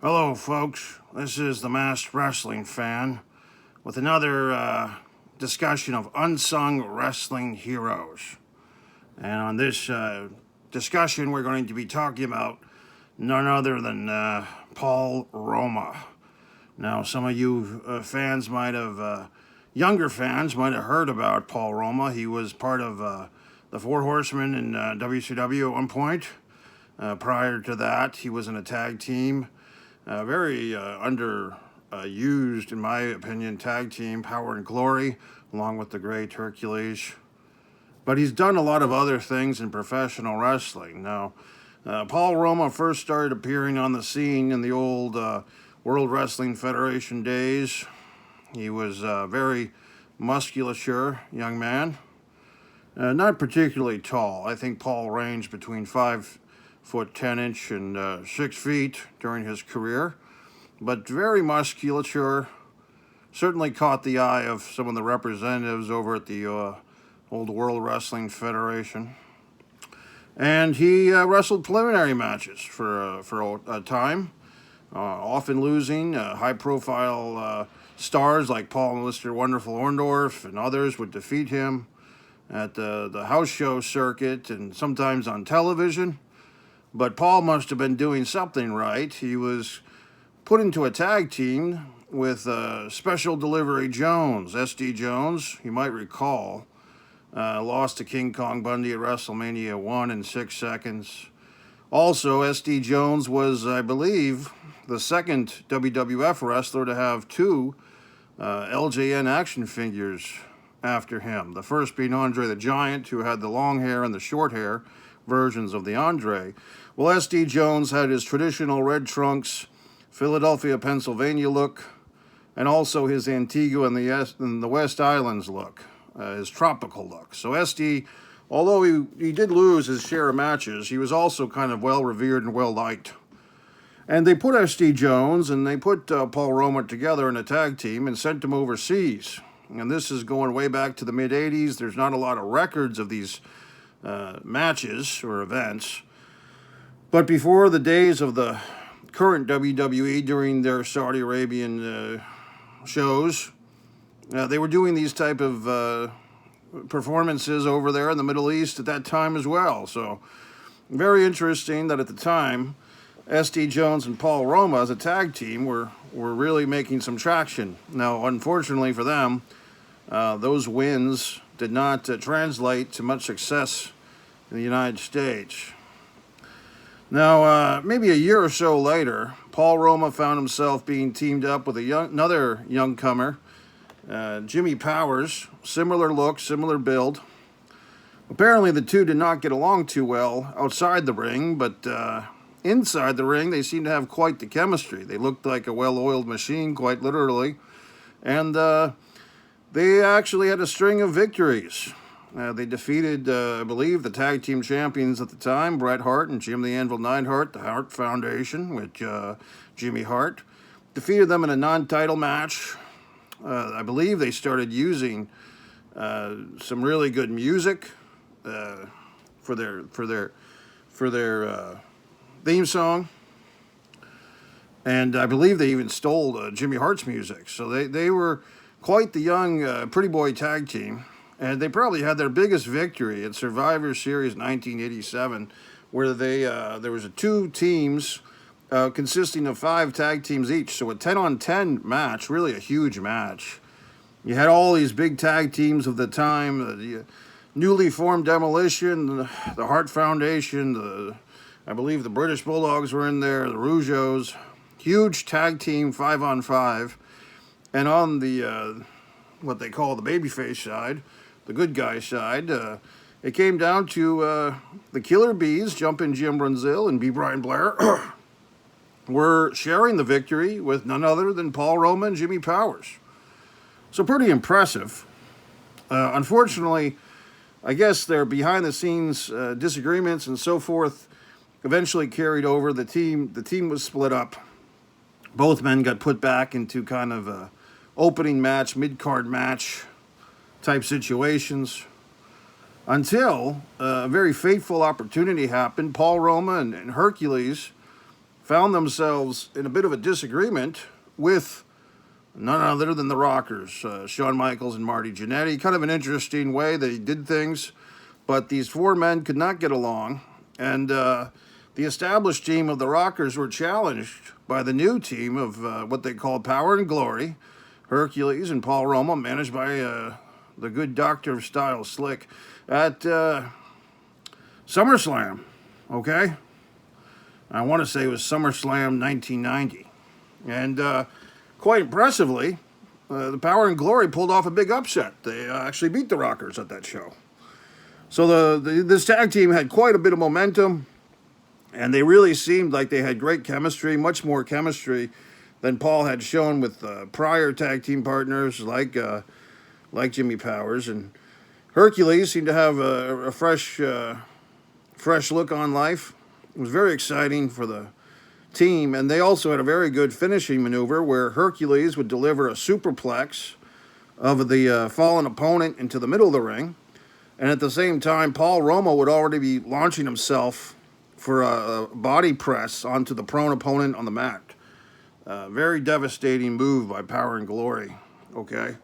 Hello, folks. This is the Masked Wrestling Fan with another discussion of unsung wrestling heroes. And on this discussion, we're going to be talking about none other than Paul Roma. Now, some of you fans might have, younger fans might have heard about Paul Roma. He was part of the Four Horsemen in WCW at one point. Prior to that, he was in a tag team. Very underused, in my opinion, tag team, Power and Glory, along with the Great Hercules. But he's done a lot of other things in professional wrestling. Now, Paul Roma first started appearing on the scene in the old World Wrestling Federation days. He was a very musculature young man, not particularly tall. I think Paul ranged between 5'10" and 6 feet during his career, but very musculature. Certainly caught the eye of some of the representatives over at the old World Wrestling Federation. And he wrestled preliminary matches for a time, often losing. High-profile stars like Paul and Mr. Wonderful Orndorff and others would defeat him at the house show circuit and sometimes on television. But Paul must have been doing something right. He was put into a tag team with Special Delivery Jones, S.D. Jones, you might recall. Lost to King Kong Bundy at WrestleMania 1 in 6 seconds. Also, S.D. Jones was, I believe, the second WWF wrestler to have two LJN action figures after him. The first being Andre the Giant, who had the long hair and the short hair versions of the Andre. Well, S.D. Jones had his traditional red trunks, Philadelphia, Pennsylvania look, and also his Antigua and the West Islands look, his tropical look. So S.D., although he did lose his share of matches, he was also kind of well-revered and well-liked. And they put S.D. Jones and they put Paul Roma together in a tag team and sent him overseas. And this is going way back to the mid-'80s. There's not a lot of records of these matches or events. But before the days of the current WWE during their Saudi Arabian shows, they were doing these type of performances over there in the Middle East at that time as well. So very interesting that at the time, S.D. Jones and Paul Roma as a tag team were really making some traction. Now, unfortunately for them, those wins did not translate to much success in the United States. Now, maybe a year or so later, Paul Roma found himself being teamed up with another young-comer, Jimmy Powers. Similar look, similar build. Apparently, the two did not get along too well outside the ring, but inside the ring, they seemed to have quite the chemistry. They looked like a well-oiled machine, quite literally. And they actually had a string of victories. They defeated, I believe, the tag team champions at the time, Bret Hart and Jim the Anvil Neidhart, the Hart Foundation, with Jimmy Hart. Defeated them in a non-title match. I believe they started using some really good music for their theme song. And I believe they even stole Jimmy Hart's music. So they were quite the young pretty boy tag team. And they probably had their biggest victory at Survivor Series 1987, where there was two teams consisting of 5 tag teams each. So a 10-on-10 match, really a huge match. You had all these big tag teams of the time, the newly formed Demolition, the Hart Foundation, I believe the British Bulldogs were in there, the Rougeaus. Huge tag team, 5-on-5. And on the what they call the babyface side, the good guy side, it came down to the Killer Bees, Jumpin' Jim Brunzell and B. Brian Blair, were sharing the victory with none other than Paul Roma and Jimmy Powers. So pretty impressive. Unfortunately, I guess their behind-the-scenes disagreements and so forth eventually carried over. The team was split up. Both men got put back into kind of a opening match, mid-card match type situations until a very fateful opportunity happened. Paul Roma and Hercules found themselves in a bit of a disagreement with none other than the Rockers, Shawn Michaels and Marty Jannetty. Kind of an interesting way they did things, but these four men could not get along, and the established team of the Rockers were challenged by the new team of what they called Power and Glory, Hercules and Paul Roma, managed by the good Doctor of Style Slick, at SummerSlam, okay? I want to say it was SummerSlam 1990. And quite impressively, the Power and Glory pulled off a big upset. They actually beat the Rockers at that show. So this tag team had quite a bit of momentum, and they really seemed like they had great chemistry, much more chemistry than Paul had shown with prior tag team partners like Jimmy Powers. And Hercules seemed to have a fresh look on life. It was very exciting for the team, and they also had a very good finishing maneuver where Hercules would deliver a superplex of the fallen opponent into the middle of the ring, and at the same time, Paul Roma would already be launching himself for a body press onto the prone opponent on the mat. Very devastating move by Power and Glory, okay?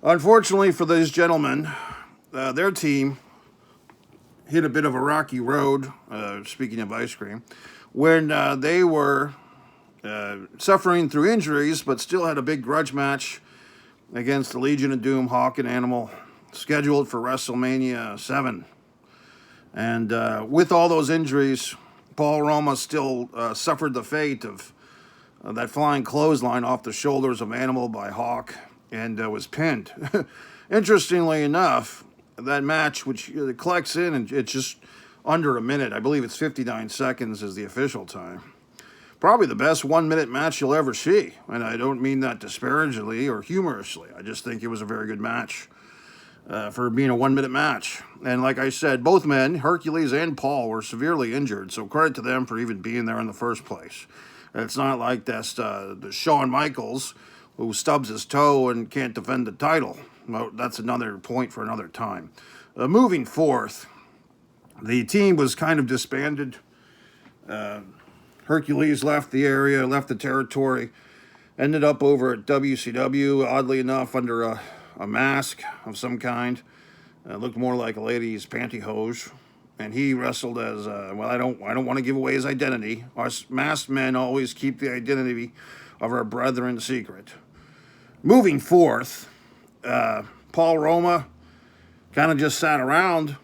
Unfortunately for these gentlemen, their team hit a bit of a rocky road, speaking of ice cream, when they were suffering through injuries, but still had a big grudge match against the Legion of Doom, Hawk and Animal, scheduled for WrestleMania 7. And with all those injuries, Paul Roma still suffered the fate of that flying clothesline off the shoulders of Animal by Hawk, and was pinned. Interestingly enough, that match, which collects in, and it's just under a minute. I believe it's 59 seconds is the official time. Probably the best 1 minute match you'll ever see. And I don't mean that disparagingly or humorously. I just think it was a very good match for being a 1 minute match. And like I said, both men, Hercules and Paul, were severely injured. So credit to them for even being there in the first place. And it's not like that's the Shawn Michaels who stubs his toe and can't defend the title. Well, that's another point for another time. Moving forth, the team was kind of disbanded. Hercules left the area, left the territory, ended up over at WCW, oddly enough, under a mask of some kind. Looked more like a lady's pantyhose. And he wrestled as, I don't want to give away his identity. Us masked men always keep the identity of our brethren secret. Moving forth, Paul Roma kind of just sat around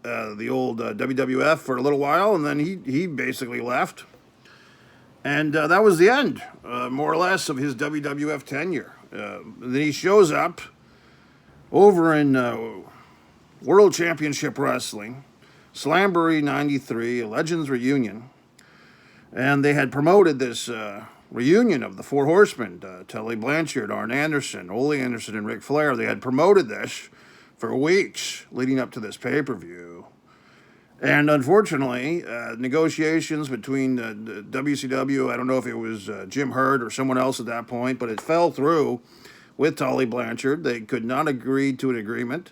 the old WWF for a little while, and then he basically left. And that was the end, more or less, of his WWF tenure. Then he shows up over in World Championship Wrestling, Slamboree 93, a Legends Reunion, and they had promoted this reunion of the Four Horsemen, Tully Blanchard, Arn Anderson, Ole Anderson, and Ric Flair. They had promoted this for weeks leading up to this pay-per-view. And unfortunately, negotiations between WCW, I don't know if it was Jim Herd or someone else at that point, but it fell through with Tully Blanchard. They could not agree to an agreement.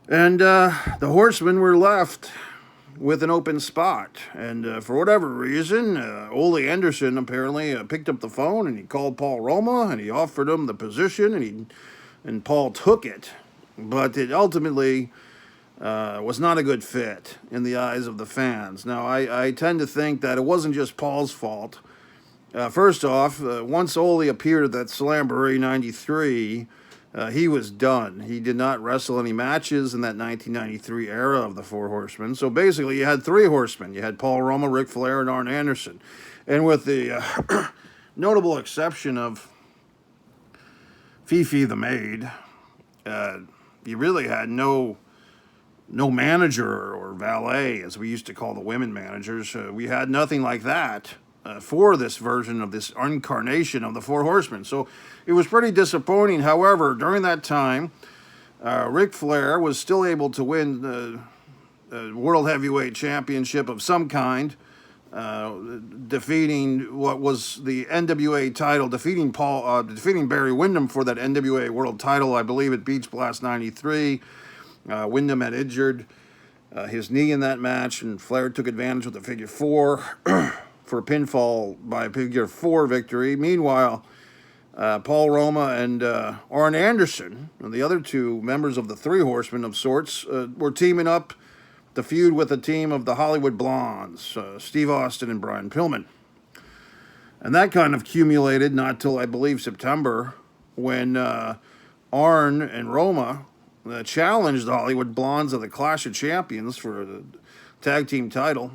And the Horsemen were left with an open spot. And for whatever reason, Ole Anderson apparently picked up the phone and he called Paul Roma and he offered him the position, and Paul took it. But it ultimately was not a good fit in the eyes of the fans. Now, I tend to think that it wasn't just Paul's fault. First off, once Ole appeared at that Slamboree 93, he was done. He did not wrestle any matches in that 1993 era of the Four Horsemen. So basically, you had three horsemen. You had Paul Roma, Ric Flair, and Arn Anderson. And with the notable exception of Fifi the Maid, you really had no manager or valet, as we used to call the women managers. We had nothing like that for this version of this incarnation of the Four Horsemen. So it was pretty disappointing. However, during that time, Ric Flair was still able to win the World Heavyweight Championship of some kind, defeating what was the NWA title, defeating Barry Windham for that NWA World title, I believe, at Beach Blast 93. Windham had injured his knee in that match, and Flair took advantage with the figure four. for a pinfall by figure 4 victory. Meanwhile, Paul Roma and Arn Anderson, and the other two members of the Three Horsemen of sorts, were teaming up to feud with a team of the Hollywood Blondes, Steve Austin and Brian Pillman. And that kind of accumulated not till, I believe, September, when Arn and Roma challenged the Hollywood Blondes of the Clash of Champions for the tag team title.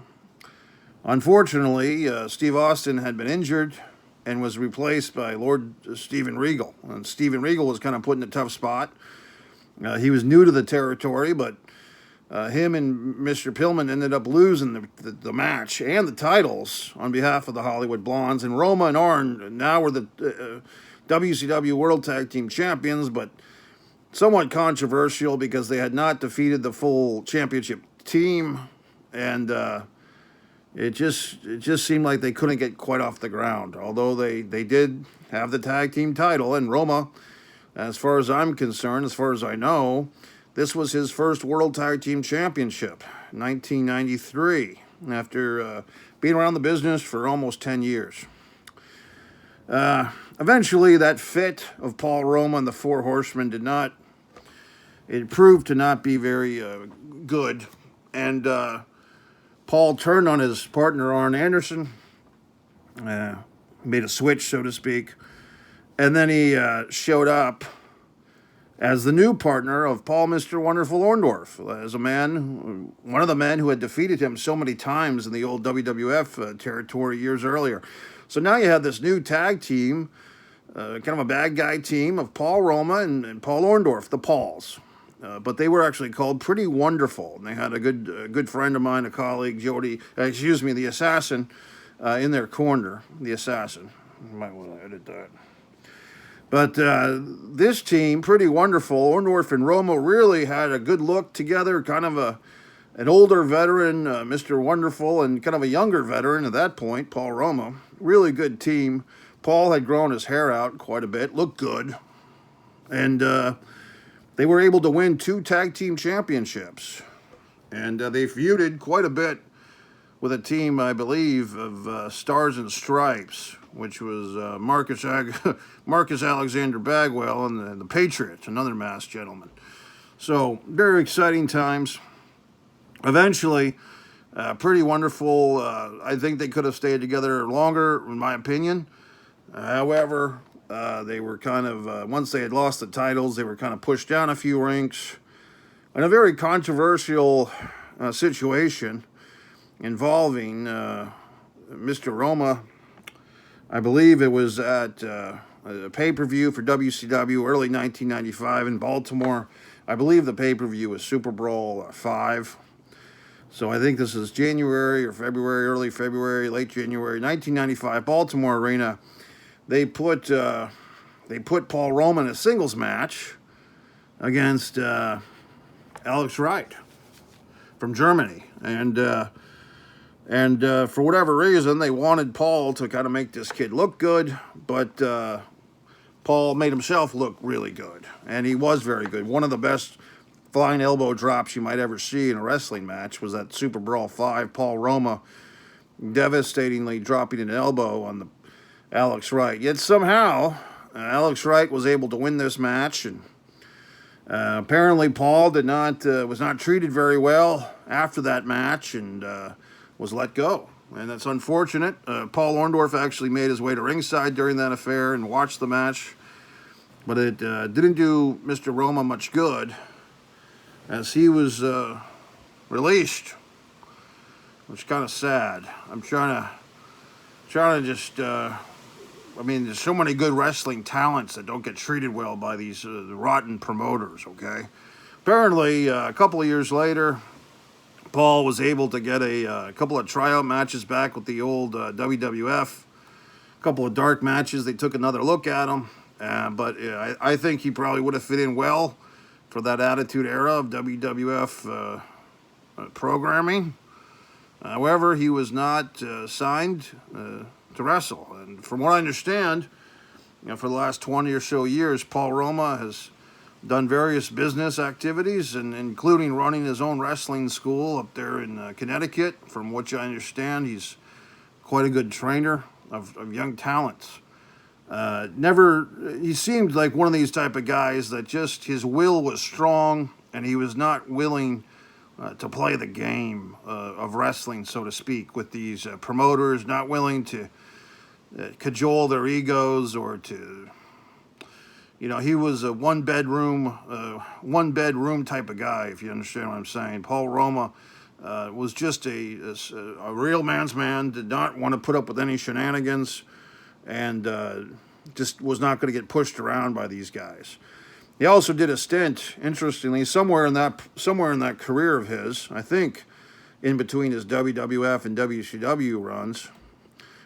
Unfortunately, Steve Austin had been injured and was replaced by Lord Steven Regal. And Steven Regal was kind of put in a tough spot. He was new to the territory, but him and Mr. Pillman ended up losing the match and the titles on behalf of the Hollywood Blondes. And Roma and Arn now were the WCW World Tag Team Champions, but somewhat controversial because they had not defeated the full championship team, and it just seemed like they couldn't get quite off the ground. Although they did have the tag team title, and Roma, as far as I'm concerned, as far as I know, this was his first World Tag Team Championship, 1993, after being around the business for almost 10 years. Eventually, that fit of Paul Roma and the Four Horsemen it proved to not be very good, and Paul turned on his partner Arn Anderson, made a switch, so to speak, and then he showed up as the new partner of Paul Mr. Wonderful Orndorff, as one of the men who had defeated him so many times in the old WWF territory years earlier. So now you have this new tag team, kind of a bad guy team of Paul Roma and Paul Orndorff, the Pauls. But they were actually called Pretty Wonderful. And they had a good friend of mine, a colleague, the Assassin, in their corner. The Assassin. You might want to edit that. But this team, Pretty Wonderful, Orndorff and Roma, really had a good look together, kind of an older veteran, Mr. Wonderful, and kind of a younger veteran at that point, Paul Roma. Really good team. Paul had grown his hair out quite a bit, looked good. And they were able to win 2 tag team championships. And they feuded quite a bit with a team, I believe, of Stars and Stripes, which was Marcus Alexander Bagwell and the Patriot, another masked gentleman. So, very exciting times. Eventually, Pretty Wonderful, I think they could have stayed together longer, in my opinion. However, they were kind of, once they had lost the titles, they were kind of pushed down a few ranks. In a very controversial situation involving Mr. Roma. I believe it was at a pay-per-view for WCW early 1995 in Baltimore. I believe the pay-per-view was Super Bowl 5. So I think this is January or February, early February, late January, 1995, Baltimore Arena. They put Paul Roma in a singles match against Alex Wright from Germany, and for whatever reason, they wanted Paul to kind of make this kid look good, but Paul made himself look really good, and he was very good. One of the best flying elbow drops you might ever see in a wrestling match was that Super Brawl 5, Paul Roma devastatingly dropping an elbow on the Alex Wright. Yet somehow, Alex Wright was able to win this match, and apparently Paul was not treated very well after that match, and was let go. And that's unfortunate. Paul Orndorff actually made his way to ringside during that affair and watched the match, but it didn't do Mr. Roma much good, as he was released, which is kind of sad. I'm trying to just, there's so many good wrestling talents that don't get treated well by these rotten promoters, okay? Apparently, a couple of years later, Paul was able to get a couple of tryout matches back with the old WWF, a couple of dark matches. They took another look at him, but I think he probably would have fit in well for that Attitude Era of WWF programming. However, he was not signed to wrestle. And from what I understand, for the last 20 or so years, Paul Roma has done various business activities, and including running his own wrestling school up there in Connecticut. From which I understand, he's quite a good trainer of young talents. He seemed like one of these type of guys that just his will was strong and he was not willing to play the game of wrestling, so to speak, with these promoters, not willing to cajole their egos or to, he was a one bedroom type of guy, if you understand what I'm saying. Paul Roma was just a real man's man, did not want to put up with any shenanigans, and just was not going to get pushed around by these guys. He also did a stint, interestingly, somewhere in that career of his, I think, in between his WWF and WCW runs,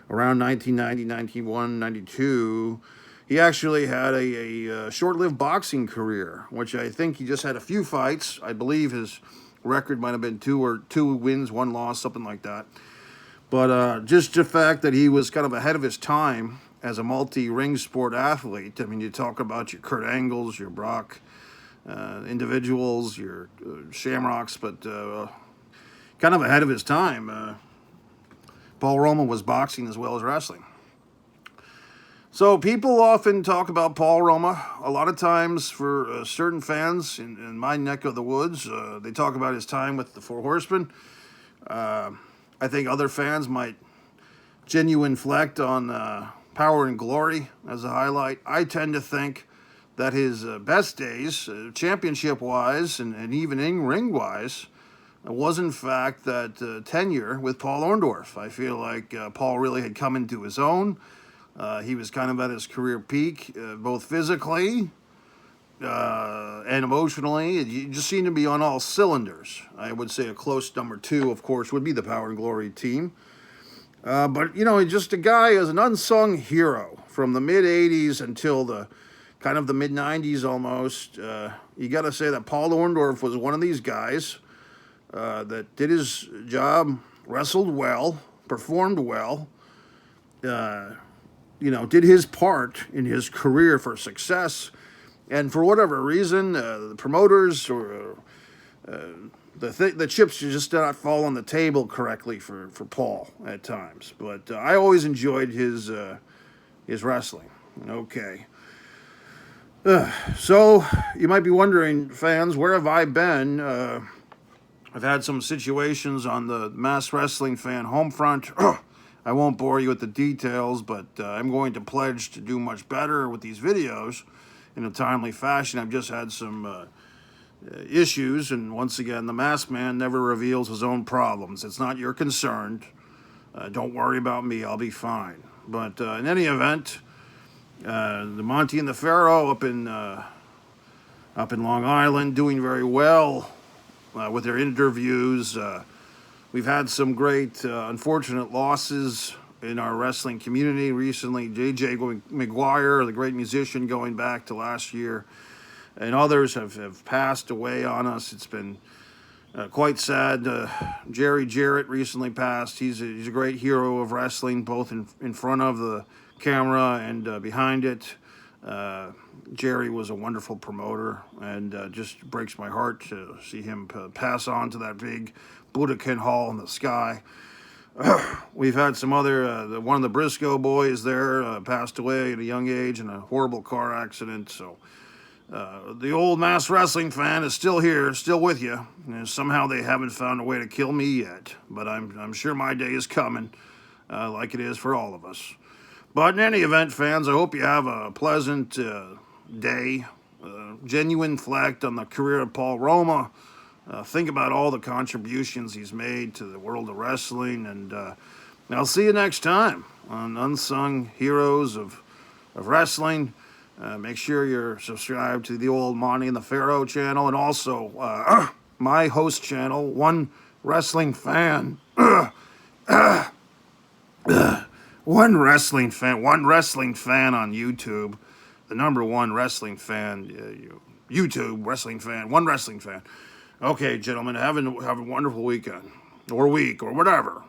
around 1990, 91, 92, he actually had a short-lived boxing career, which I think he just had a few fights. I believe his record might have been two wins, one loss, something like that. But just the fact that he was kind of ahead of his time as a multi-ring sport athlete. I mean, you talk about your Kurt Angles, your Brock individuals, your Shamrocks, but kind of ahead of his time. Paul Roma was boxing as well as wrestling. So people often talk about Paul Roma. A lot of times for certain fans in my neck of the woods, they talk about his time with the Four Horsemen. I think other fans might genuine inflect on Power and Glory as a highlight. I tend to think that his best days, championship-wise and even in-ring-wise, was in fact that tenure with Paul Orndorff. I feel like Paul really had come into his own. He was kind of at his career peak, both physically and emotionally. He just seemed to be on all cylinders. I would say a close number two, of course, would be the Power and Glory team. But, just a guy as an unsung hero from the mid-'80s until the kind of the mid-'90s almost. You got to say that Paul Orndorff was one of these guys that did his job, wrestled well, performed well, did his part in his career for success. And for whatever reason, the promoters or the chips just did not fall on the table correctly for Paul at times. But I always enjoyed his wrestling. Okay. So you might be wondering, fans, where have I been? I've had some situations on the Mass Wrestling Fan home front. I won't bore you with the details, but I'm going to pledge to do much better with these videos in a timely fashion. I've just had some issues, and once again, the masked man never reveals his own problems. It's not your concern. Don't worry about me. I'll be fine. But in any event, the Monty and the Pharaoh up in Long Island doing very well with their interviews. We've had some great unfortunate losses in our wrestling community recently. J.J. McGuire, the great musician, going back to last year, and others have passed away on us. It's been quite sad. Jerry Jarrett recently passed. He's a great hero of wrestling, both in front of the camera and behind it. Jerry was a wonderful promoter, and just breaks my heart to see him pass on to that big Budokan Hall in the sky. We've had some other, one of the Briscoe boys there passed away at a young age in a horrible car accident. So the old Mass Wrestling Fan is still here, still with you. And somehow they haven't found a way to kill me yet, but I'm sure my day is coming, like it is for all of us. But in any event, fans, I hope you have a pleasant day. Genuine reflect on the career of Paul Roma. Think about all the contributions he's made to the world of wrestling, and I'll see you next time on Unsung Heroes of Wrestling. Make sure you're subscribed to the old Monty and the Pharaoh channel, and also my host channel, One Wrestling Fan. One Wrestling Fan on YouTube. The number one wrestling fan, YouTube wrestling fan, One Wrestling Fan. Okay, gentlemen, have a wonderful weekend, or week, or whatever.